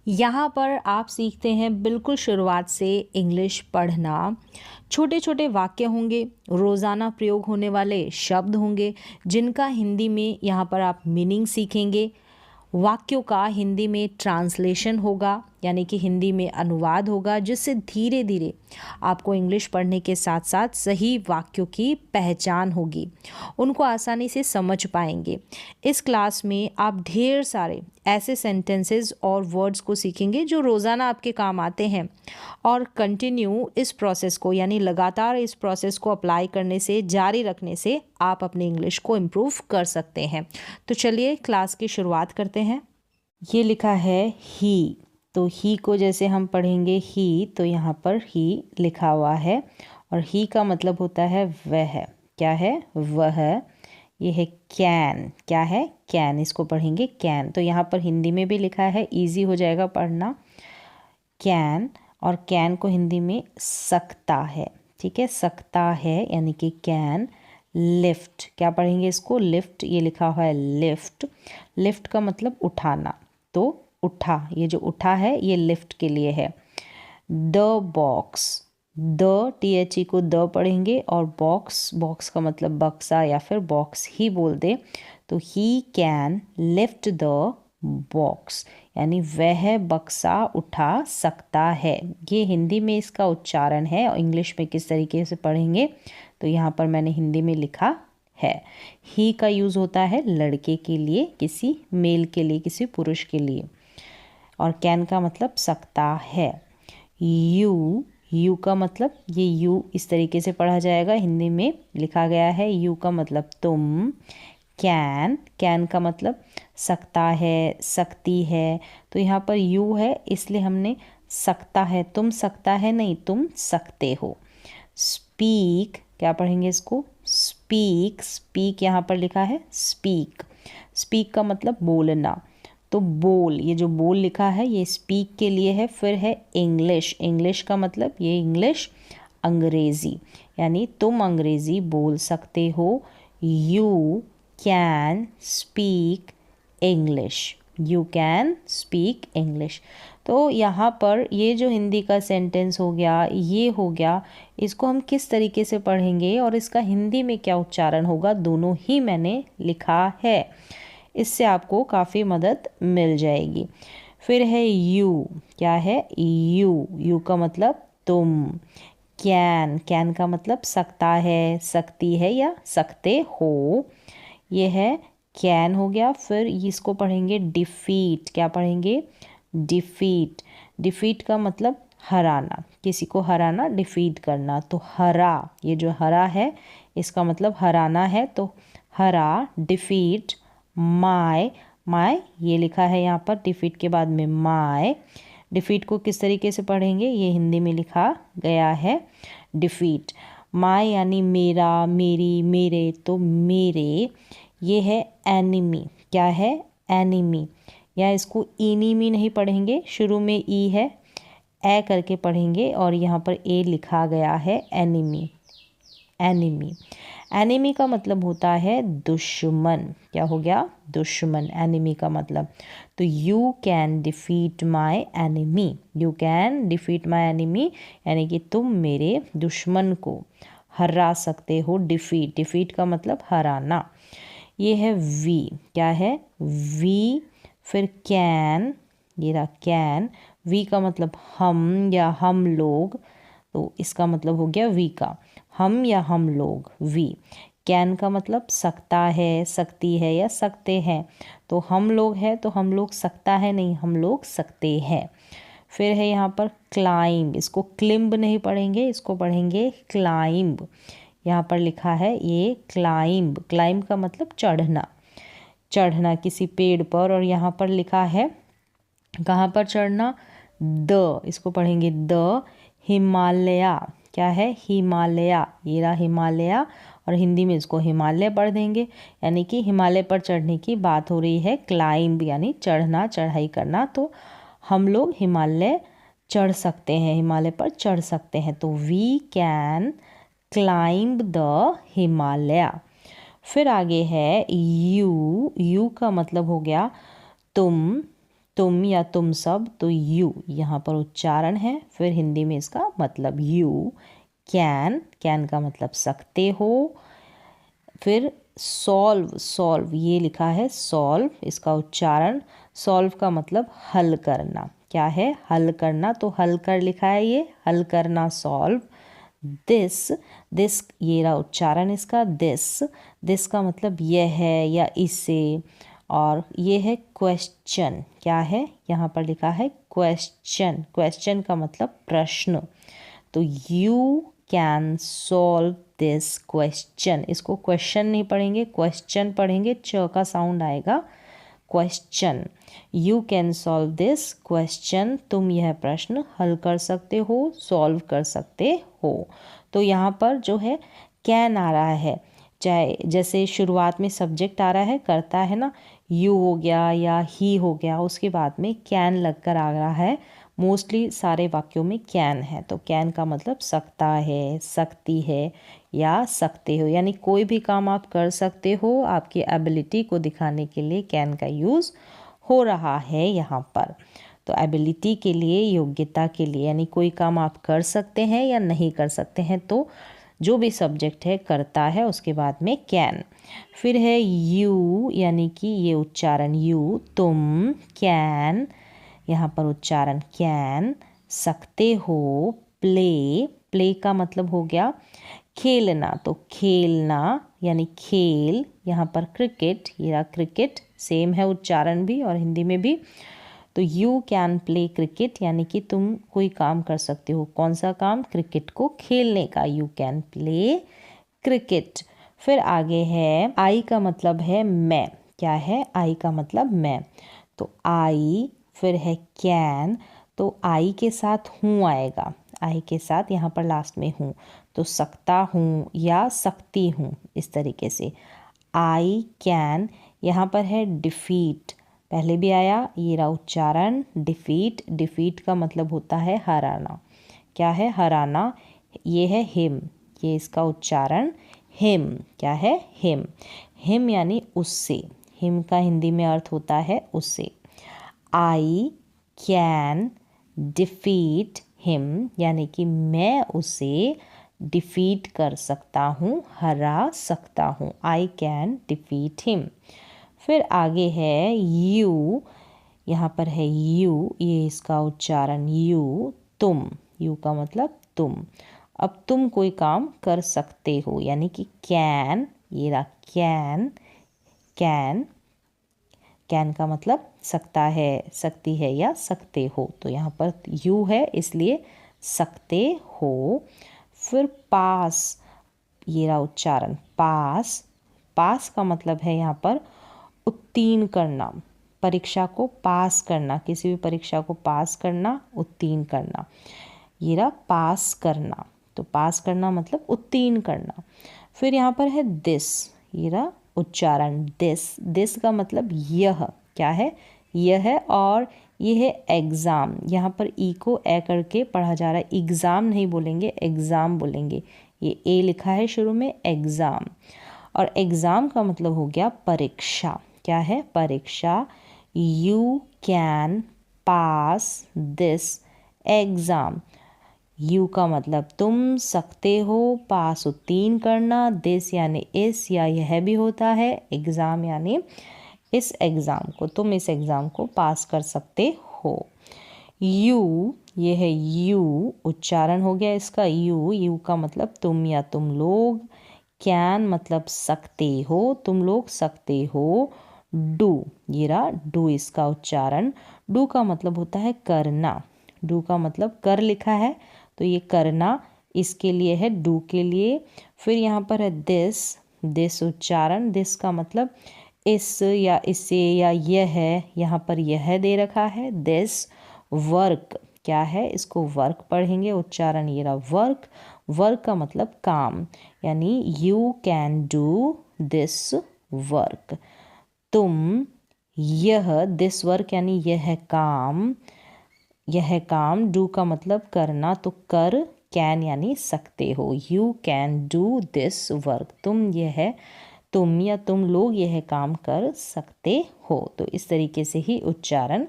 यहाँ पर आप सीखते हैं बिल्कुल शुरुआत से इंग्लिश पढ़ना। छोटे छोटे वाक्य होंगे, रोज़ाना प्रयोग होने वाले शब्द होंगे जिनका हिंदी में यहाँ पर आप मीनिंग सीखेंगे। वाक्यों का हिंदी में ट्रांसलेशन होगा, यानी कि हिंदी में अनुवाद होगा, जिससे धीरे धीरे आपको इंग्लिश पढ़ने के साथ साथ सही वाक्यों की पहचान होगी, उनको आसानी से समझ पाएंगे। इस क्लास में आप ढेर सारे ऐसे सेंटेंसेस और वर्ड्स को सीखेंगे जो रोज़ाना आपके काम आते हैं, और कंटिन्यू इस प्रोसेस को, यानी लगातार इस प्रोसेस को अप्लाई करने से, जारी रखने से आप अपनी इंग्लिश को इम्प्रूव कर सकते हैं। तो चलिए क्लास की शुरुआत करते हैं। ये लिखा है ही, तो ही को जैसे हम पढ़ेंगे ही, तो यहाँ पर ही लिखा हुआ है, और ही का मतलब होता है वह। क्या है? वह। ये है कैन। क्या है? कैन। इसको पढ़ेंगे कैन। तो यहाँ पर हिंदी में भी लिखा है, इजी हो जाएगा पढ़ना, कैन। और कैन को हिंदी में सकता है। ठीक है, सकता है यानी कि कैन। लिफ्ट, क्या पढ़ेंगे इसको? लिफ्ट। ये लिखा हुआ है लिफ्ट। लिफ्ट का मतलब उठाना, तो उठा, ये जो उठा है ये लिफ्ट के लिए है। द बॉक्स, द THE को द पढ़ेंगे, और बॉक्स, बॉक्स का मतलब बक्सा या फिर बॉक्स ही बोल दे, तो he can lift the box, यानी वह बक्सा उठा सकता है। ये हिंदी में इसका उच्चारण है, और इंग्लिश में किस तरीके से पढ़ेंगे तो यहाँ पर मैंने हिंदी में लिखा है। ही का यूज़ होता है लड़के के लिए, किसी मेल के लिए, किसी पुरुष के लिए, और कैन का मतलब सकता है। यू, यू का मतलब, ये यू इस तरीके से पढ़ा जाएगा, हिंदी में लिखा गया है यू का मतलब तुम। कैन, कैन का मतलब सकता है, सकती है, तो यहाँ पर यू है इसलिए हमने सकता है, तुम सकता है नहीं, तुम सकते हो। स्पीक, क्या पढ़ेंगे इसको? स्पीक। स्पीक यहाँ पर लिखा है स्पीक। स्पीक का मतलब बोलना, तो बोल, ये जो बोल लिखा है ये स्पीक के लिए है। फिर है इंग्लिश। इंग्लिश का मतलब, ये इंग्लिश अंग्रेज़ी, यानी तुम अंग्रेज़ी बोल सकते हो। You can speak English. You can speak English. तो यहाँ पर ये जो हिंदी का सेंटेंस हो गया, ये हो गया, इसको हम किस तरीके से पढ़ेंगे और इसका हिंदी में क्या उच्चारण होगा, दोनों ही मैंने लिखा है। इससे आपको काफ़ी मदद मिल जाएगी। फिर है यू। क्या है? यू। यू का मतलब तुम। कैन, कैन का मतलब सकता है, सकती है या सकते हो। ये है कैन हो गया। फिर इसको पढ़ेंगे डिफीट। क्या पढ़ेंगे? डिफीट। डिफीट का मतलब हराना, किसी को हराना, डिफीट करना, तो हरा, ये जो हरा है इसका मतलब हराना है, तो हरा, डिफीट। माय, माय ये लिखा है यहाँ पर डिफीट के बाद में माय। डिफीट को किस तरीके से पढ़ेंगे, ये हिंदी में लिखा गया है डिफीट। माय यानी मेरा, मेरी, मेरे, तो मेरे। ये है एनिमी। क्या है? एनिमी, या इसको इनिमी नहीं पढ़ेंगे, शुरू में ई है, ए करके पढ़ेंगे, और यहाँ पर ए लिखा गया है एनिमी। एनिमी। एनिमी का मतलब होता है दुश्मन। क्या हो गया? दुश्मन, एनिमी का मतलब। तो you can defeat my enemy. You can defeat my enemy, यानी कि तुम मेरे दुश्मन को हरा सकते हो। डिफीट, डिफीट का मतलब हराना। ये है वी। क्या है? वी। फिर कैन, ये रहा कैन। वी का मतलब हम या हम लोग, तो इसका मतलब हो गया वी का, हम या हम लोग, वी। कैन का मतलब सकता है, सकती है या सकते हैं, तो हम लोग है तो हम लोग सकता है नहीं, हम लोग सकते हैं। फिर है यहाँ पर क्लाइंब। इसको क्लिम्ब नहीं पढ़ेंगे, इसको पढ़ेंगे क्लाइंब। यहाँ पर लिखा है ये क्लाइंब। क्लाइंब का मतलब चढ़ना, चढ़ना किसी पेड़ पर, और यहाँ पर लिखा है कहाँ पर चढ़ना, द, इसको पढ़ेंगे द हिमालय। क्या है? हिमालय। ये रहा हिमालय, और हिंदी में इसको हिमालय पढ़ देंगे, यानी कि हिमालय पर चढ़ने की बात हो रही है। क्लाइंब यानी चढ़ना, चढ़ाई करना, तो हम लोग हिमालय चढ़ सकते हैं, हिमालय पर चढ़ सकते हैं, तो we can climb the Himalaya. फिर आगे है यू। यू का मतलब हो गया तुम। तुम या तुम सब, तो यू यहाँ पर उच्चारण है। फिर हिंदी में इसका मतलब यू कैन, कैन का मतलब सकते हो। फिर सॉल्व, सॉल्व ये लिखा है सॉल्व, इसका उच्चारण सॉल्व का मतलब हल करना। क्या है? हल करना, तो हल कर लिखा है ये, हल करना सॉल्व। दिस, दिस ये रहा उच्चारण इसका, दिस, दिस का मतलब यह है या इसे। और ये है क्वेश्चन, क्या है? यहाँ पर लिखा है क्वेश्चन, क्वेश्चन का मतलब प्रश्न। तो you can solve this question, इसको क्वेश्चन नहीं पढ़ेंगे, क्वेश्चन पढ़ेंगे, च का साउंड आएगा, question. You can solve this question, तुम यह प्रश्न हल कर सकते हो, सॉल्व कर सकते हो। तो यहाँ पर जो है कैन आ रहा है, चाहे जैसे शुरुआत में सब्जेक्ट आ रहा है, करता है ना, यू हो गया या ही हो गया, उसके बाद में कैन लगकर आ रहा है। मोस्टली सारे वाक्यों में कैन है, तो कैन का मतलब सकता है, सकती है या सकते हो, यानी कोई भी काम आप कर सकते हो, आपकी एबिलिटी को दिखाने के लिए कैन का यूज़ हो रहा है यहाँ पर। तो एबिलिटी के लिए, योग्यता के लिए, यानी कोई काम आप कर सकते हैं या नहीं कर सकते हैं, तो जो भी सब्जेक्ट है करता है, उसके बाद में कैन। फिर है यू, यानी कि ये उच्चारण यू, तुम कैन, यहाँ पर उच्चारण कैन, सकते हो। प्ले, प्ले का मतलब हो गया खेलना, तो खेलना यानी खेल। यहाँ पर क्रिकेट, ये रहा क्रिकेट, सेम है उच्चारण भी और हिंदी में भी। तो यू कैन प्ले क्रिकेट, यानी कि तुम कोई काम कर सकते हो, कौन सा काम? क्रिकेट को खेलने का, यू कैन प्ले क्रिकेट। फिर आगे है आई का मतलब है मैं, क्या है? आई का मतलब मैं, तो आई। फिर है कैन, तो आई के साथ हूँ आएगा, आई के साथ यहाँ पर लास्ट में हूँ, तो सकता हूँ या सकती हूँ, इस तरीके से। आई कैन, यहाँ पर है डिफीट, पहले भी आया, ये रहा उच्चारण डिफीट। डिफीट का मतलब होता है हराना, क्या है? हराना। ये है हिम, ये इसका उच्चारण हिम, क्या है? हिम, हिम यानी उससे, हिम का हिंदी में अर्थ होता है उससे। आई कैन डिफीट हिम, यानी कि मैं उसे डिफीट कर सकता हूँ, हरा सकता हूँ। I can defeat him. फिर आगे है यू, यहाँ पर है यू, ये इसका उच्चारण यू, तुम, यू का मतलब तुम। अब तुम कोई काम कर सकते हो, यानी कि कैन, ये रहा कैन, कैन, कैन का मतलब सकता है, सकती है या सकते हो, तो यहाँ पर यू है इसलिए सकते हो। फिर पास, ये रहा उच्चारण पास, पास का मतलब है यहाँ पर उत्तीर्ण करना, परीक्षा को पास करना, किसी भी परीक्षा को पास करना, उत्तीर्ण करना, ये रहा पास करना, तो पास करना मतलब उत्तीर्ण करना। फिर यहाँ पर है दिस, ये रहा उच्चारण दिस, दिस का मतलब यह, क्या है? यह है। और ये है एग्ज़ाम, यहाँ पर ई को ए करके पढ़ा जा रहा है, एग्ज़ाम नहीं बोलेंगे, एग्ज़ाम बोलेंगे, ये ए लिखा है शुरू में, एग्ज़ाम। और एग्ज़ाम का मतलब हो गया परीक्षा, क्या है? परीक्षा। You can pass this exam, you का मतलब तुम, सकते हो, पास उत्तीर्ण करना, दिस यानी इस या यह भी होता है, एग्ज़ाम यानी इस एग्ज़ाम को, तुम इस एग्ज़ाम को पास कर सकते हो। यू, ये है यू, उच्चारण हो गया इसका यू, यू का मतलब तुम या तुम लोग। कैन मतलब सकते हो, तुम लोग सकते हो। डू, ये रहा डू, इसका उच्चारण, डू का मतलब होता है करना, डू का मतलब कर लिखा है, तो ये करना, इसके लिए है, डू के लिए। फिर यहाँ पर है दिस, दिस उच्चारण, दिस का मतलब इस या इससे या यह है, यहाँ पर यह दे रखा है, दिस। वर्क, क्या है? इसको वर्क पढ़ेंगे, उच्चारण ये रहा वर्क, वर्क का मतलब काम, यानी you can do this work, तुम यह, दिस वर्क यानी यह काम, यह काम। डू का मतलब करना, तो कर, कैन यानी सकते हो, you can do this work, तुम यह, तुम लोग यह काम कर सकते हो। तो इस तरीके से ही उच्चारण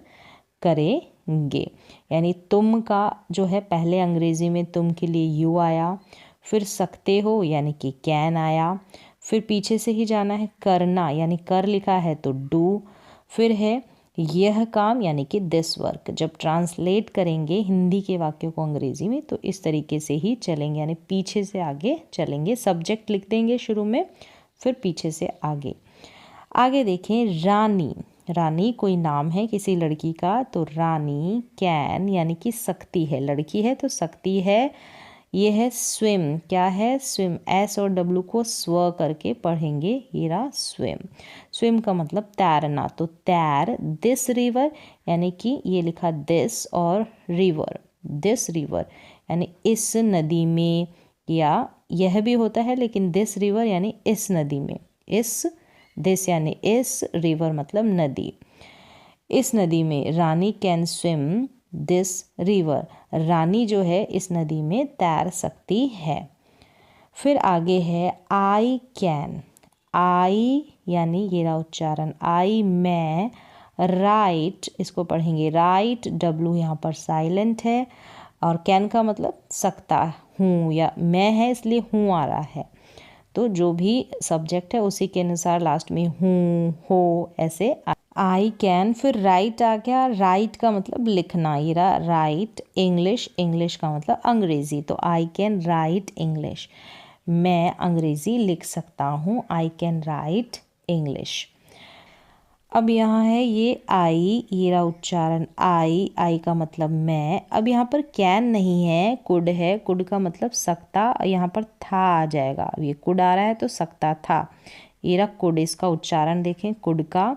करेंगे। यानी तुम का जो है पहले अंग्रेजी में तुम के लिए यू आया, फिर सकते हो यानी कि कैन आया, फिर पीछे से ही जाना है करना यानी कर लिखा है तो डू, फिर है यह काम यानी कि दिस वर्क। जब ट्रांसलेट करेंगे हिंदी के वाक्यों को अंग्रेजी में तो इस तरीके से ही चलेंगे, यानी पीछे से आगे चलेंगे। सब्जेक्ट लिख देंगे शुरू में, फिर पीछे से आगे। आगे देखें रानी। रानी कोई नाम है किसी लड़की का, तो रानी कैन यानी कि सकती है, लड़की है तो सकती है। ये है स्विम, क्या है स्विम, एस और डब्लू को स्व करके पढ़ेंगे, ये रहा स्विम। स्विम का मतलब तैरना, तो तैर। दिस रिवर यानी कि ये लिखा दिस और रिवर, दिस रिवर यानी इस नदी में, या यह भी होता है लेकिन दिस रिवर यानी इस नदी में, इस, दिस यानी इस, रिवर मतलब नदी। इस नदी में रानी कैन स्विम दिस रिवर, रानी जो है इस नदी में तैर सकती है। फिर आगे है आई कैन। आई यानी ये रहा उच्चारण आई, मैं, राइट इसको पढ़ेंगे राइट, डब्लू यहाँ पर साइलेंट है, और कैन का मतलब सकता हूँ, या मैं है इसलिए हूँ आ रहा है, तो जो भी सब्जेक्ट है उसी के अनुसार लास्ट में हूँ, हो, ऐसे आई कैन। फिर राइट आ गया, राइट का मतलब लिखना, ये रहा राइट। इंग्लिश, इंग्लिश का मतलब अंग्रेज़ी, तो आई कैन राइट इंग्लिश, मैं अंग्रेज़ी लिख सकता हूँ, आई कैन राइट इंग्लिश। अब यहाँ है ये आई, ये रहा उच्चारण आई, आई का मतलब मैं। अब यहाँ पर कैन नहीं है, कुड है, कुड का मतलब सकता, यहाँ पर था आ जाएगा, अब ये कुड आ रहा है तो सकता था, ये रहा कुड। इसका उच्चारण देखें, कुड का,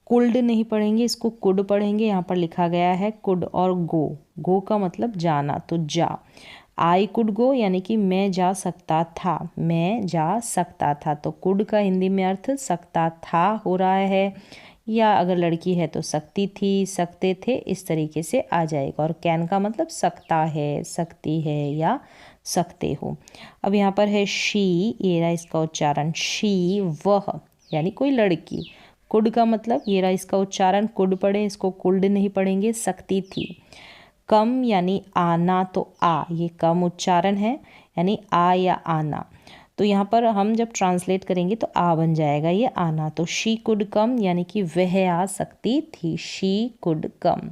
कुल्ड नहीं पढ़ेंगे, इसको कुड पढ़ेंगे। यहाँ पर लिखा गया है कुड, और गो, गो का मतलब जाना, तो जा। आई कुड गो यानी कि मैं जा सकता था, मैं जा सकता था, तो कुड का हिंदी में अर्थ सकता था हो रहा है, या अगर लड़की है तो सकती थी, सकते थे, इस तरीके से आ जाएगा। और कैन का मतलब सकता है, सकती है, या सकते हो। अब यहाँ पर है शी, ये रहा इसका उच्चारण शी, वह यानी कोई लड़की। कुड का मतलब ये रहा इसका उच्चारण, कुड पढ़े, इसको कुल्ड नहीं पढ़ेंगे, सकती थी। कम यानी आना, तो आ, ये कम उच्चारण है यानी आ या आना, तो यहाँ पर हम जब ट्रांसलेट करेंगे तो आ बन जाएगा ये आना। तो शी कुड कम यानी कि वह आ सकती थी, शी कुड कम।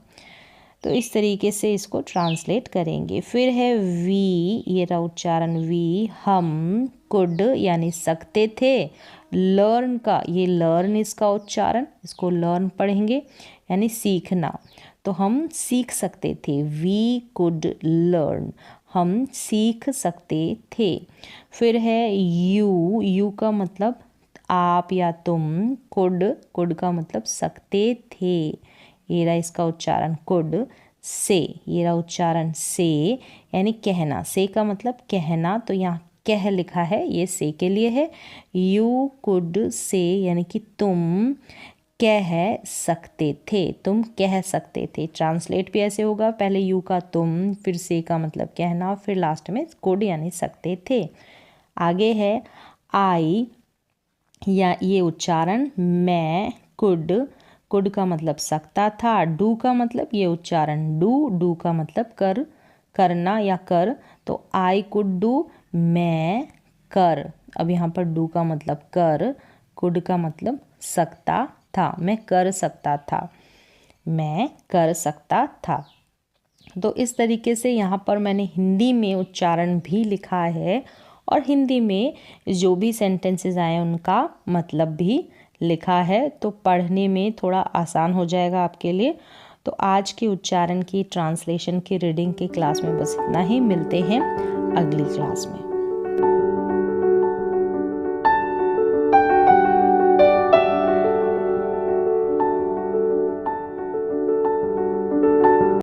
तो इस तरीके से इसको ट्रांसलेट करेंगे। फिर है वी, ये रहा उच्चारण वी, हम कुड यानी सकते थे। लर्न का, ये लर्न इसका उच्चारण, इसको लर्न पढ़ेंगे यानी सीखना, तो हम सीख सकते थे, वी कुड लर्न, हम सीख सकते थे। फिर है यू, यू का मतलब आप या तुम, कुड, कुड का मतलब सकते थे, ये रहा इसका उच्चारण कुड। से, ये रहा उच्चारण से यानी कहना, से का मतलब कहना, तो यहाँ कह लिखा है, ये से के लिए है। यू कुड से यानी कि तुम कह सकते थे, तुम कह सकते थे। ट्रांसलेट भी ऐसे होगा, पहले यू का तुम, फिर से का मतलब कहना, फिर लास्ट में कुड यानी सकते थे। आगे है आई, या ये उच्चारण मैं, कुड, कुड का मतलब सकता था। डू का मतलब ये उच्चारण डू, डू का मतलब कर, करना या कर, तो आई कुड डू, मैं कर। अब यहाँ पर डू का मतलब कर, कुड का मतलब सकता था, मैं कर सकता था, मैं कर सकता था। तो इस तरीके से यहाँ पर मैंने हिंदी में उच्चारण भी लिखा है, और हिंदी में जो भी सेंटेंसेस आए उनका मतलब भी लिखा है, तो पढ़ने में थोड़ा आसान हो जाएगा आपके लिए। तो आज के उच्चारण की, ट्रांसलेशन की, रीडिंग की क्लास में बस इतना ही। मिलते हैं अगली क्लास में।